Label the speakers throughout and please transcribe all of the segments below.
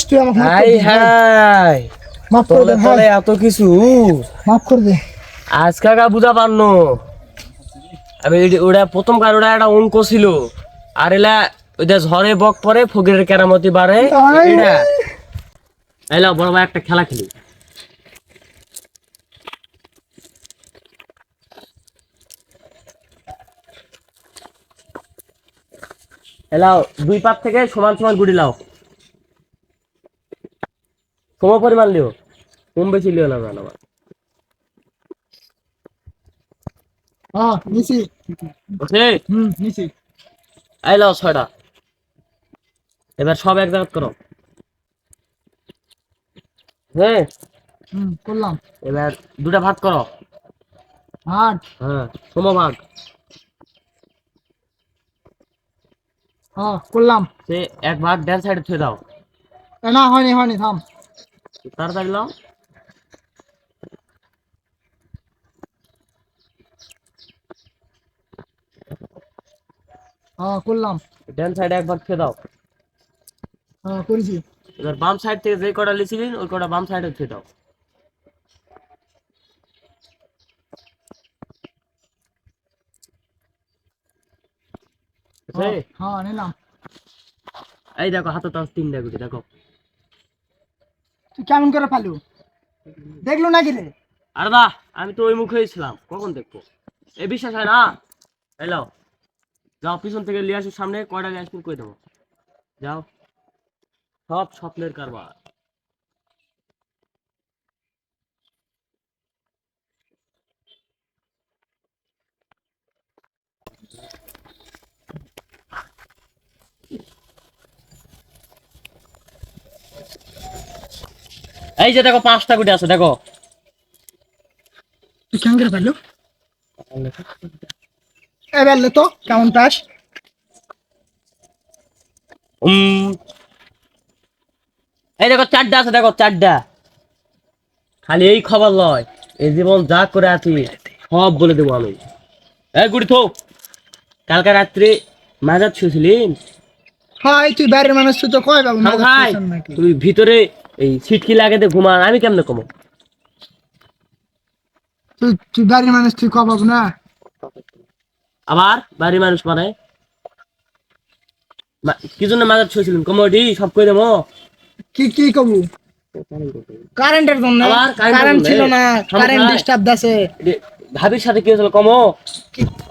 Speaker 1: তুই আমাকে মাফ
Speaker 2: হাই
Speaker 1: করে দে ভাই।
Speaker 2: হাই
Speaker 1: মাফ করে দে
Speaker 2: তোলে
Speaker 1: ভাই,
Speaker 2: তোলে এত কিছু
Speaker 1: মাফ করে দে।
Speaker 2: আজকা কা বুঝা পারনো আমি ওটা প্রথম কার ওটা একটা অঙ্ক ছিল আর এলা ওইটা ঝড়ে বক পরে ফকিরের কেরামতি বাড়ে
Speaker 1: ভাই
Speaker 2: এটা এলা বড় ভাই একটা খেলা খেলি এলাও দুই পাত থেকে সমান সমান গুড়ি লাও সম পরিমাণ লিও কম বেশি লিও না জানো
Speaker 1: হ্যাঁ নিছি।
Speaker 2: বুঝলি
Speaker 1: নিছি।
Speaker 2: এই লাও 6টা এবার সব এক জায়গা করো হ্যাঁ
Speaker 1: করলাম।
Speaker 2: এবার দুটা ভাগ করো
Speaker 1: আট।
Speaker 2: হ্যাঁ সমভাগ
Speaker 1: হ্যাঁ করলাম।
Speaker 2: সে এক ভাগ ডান সাইডে থুয়ে দাও
Speaker 1: না হয়নি হয়নি, থাম।
Speaker 2: তাড়াতাড়ি লাও
Speaker 1: হ্যাঁ করলাম।
Speaker 2: ডান সাইডে এক ভাগ থুয়ে দাও
Speaker 1: হ্যাঁ করেছি।
Speaker 2: এবার বাম সাইড থেকে যে কটা লিছিলেন ওই কটা বাম সাইডে থুয়ে দাও বুঝলে?
Speaker 1: হ্যাঁ হ্যাঁ নিলাম।
Speaker 2: এই দেখো হাতে তো তিনটা গুটি দেখো
Speaker 1: তুই কেমন করে পালু, দেখলো নাকি রে?
Speaker 2: আর বাহ আমি তো ওই মুখেই ছিলাম কখন দেখবো এই বিশ্বাস হয় না হ্যালো যাও পিছন থেকে লিয়ে আসো সামনে কয়টা নিয়ে আসবেন কই দেবো যাও সব স্বপ্নের কারবার এই যে দেখো 5টা গুটি আছে দেখো
Speaker 1: তুই কেমন করে পারলো? এবার লে তো কেমন পাস?
Speaker 2: উম, এই দেখো 4টা আছে দেখো 4টা খালি এই খবর লয় এই জীবন যা করে আছি সব বলে দেবো আমি এই গুটি থো কালকে রাত্রে মাজার ছুঁছিলেন
Speaker 1: হাই তুই বাইরের মানুষ, তুই তো কয় বাবু
Speaker 2: খাও খাই
Speaker 1: নাকি?
Speaker 2: তুই ভিতরে এই সিটকি লাগাতে ঘুমান আমি কেমনে কমো
Speaker 1: তুই তুই বাইরের মানুষ, তুই কয় বাবু না?
Speaker 2: আবার বাড়ির মানুষ মানে কি জন্য মাজার ছুঁছিলেন কমোডি সব কই দেবো
Speaker 1: কি কি কবু? কারেন্টের জন্য।
Speaker 2: আবার
Speaker 1: কারেন্ট ছিল না,
Speaker 2: সমস্যা
Speaker 1: কারেন্ট
Speaker 2: নাই।
Speaker 1: ডিস্টার্ব দাসে।
Speaker 2: ভাবির সাথে কি হয়েছিল কমো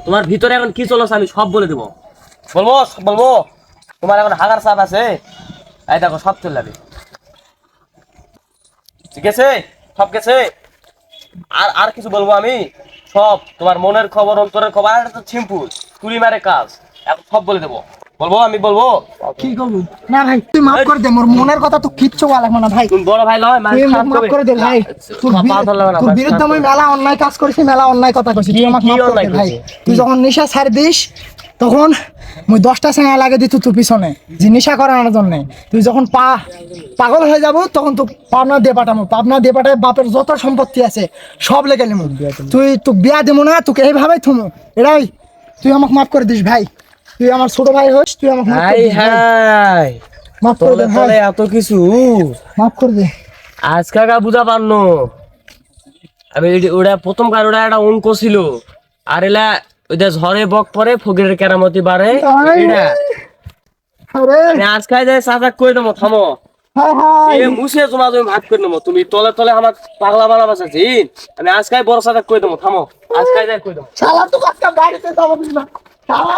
Speaker 2: তোমার ভিতরে এখন কি চলছে আমি সব বলে দেবো বলবো বলবো তোমার এখন হাগার চাপ আছে এই দেখো সব চলে যাবে ঠিক আছে সব গেছে আর আর কিছু বলবো আমি সব তোমার মনের খবর অন্তরের খবর আর এটা তো সিম্পল তুলি মারে কাজ এখন সব বলে দেবো বলবো আমি বলবো
Speaker 1: কি কবু? না ভাই তুই মাফ করে দে, মোর মনের কথা তো কিচ্ছু বলা লাগবে না ভাই।
Speaker 2: তুমি বড় ভাই লয়
Speaker 1: তুই আমাকে মাফ করে দে ভাই। তোর বিরুদ্ধে আমি মেলা অন্যায় কাজ করেছি, মেলা অন্যায় কথা কইছি, তুই আমাকে
Speaker 2: কি
Speaker 1: মাফ করে
Speaker 2: অন্যায়
Speaker 1: দে ভাই।
Speaker 2: করেছি?
Speaker 1: তুই যখন নেশা ছাড় দিস তখন মুই 10টা সেনা লাগে দিত তোর পিছনে যে নেশা করানোর জন্য। তুই যখন পাগল হয়ে যাব তখন তো পাবনা দিয়ে পাঠাবো, পাবনা দিয়ে পাঠায় বাপের যত সম্পত্তি আছে সব লেগে নিমু। তুই তোকে বিয়া দেবো না, তোকে এইভাবেই থমু এরাই। তুই আমাকে মাফ করে দিস ভাই, তুই আমার ছোট ভাই হোস, তুই আমাকে মাফ করে
Speaker 2: হাই
Speaker 1: দিস ভাই।
Speaker 2: হাই
Speaker 1: মাফ করে দে
Speaker 2: তোলে
Speaker 1: ভাই,
Speaker 2: তোলে এত কিছু
Speaker 1: মাফ করে দে।
Speaker 2: আজকা কা বুঝা পারনো আমি ওটা প্রথম কার ওটা একটা অঙ্ক ছিল আর এলা ওইটা ঝড়ে বক পরে ফকিরের কেরামতি বাড়ে
Speaker 1: ভাই,
Speaker 2: এটা
Speaker 1: আরে
Speaker 2: আমি আজকাই যাই চাচা কই দেবো থামো
Speaker 1: হাই হাই।
Speaker 2: এ মুছে তোমার তুমি ভাগ করে নেবো তুমি তলে তলে আমার পাগলা বানা বাঁচাছি আমি আজকাই বড় চাচা কই দেবো থামো আজকাই যাই কই দেবো
Speaker 1: শালা তো আজকে বাড়িতে যাবো না শালা।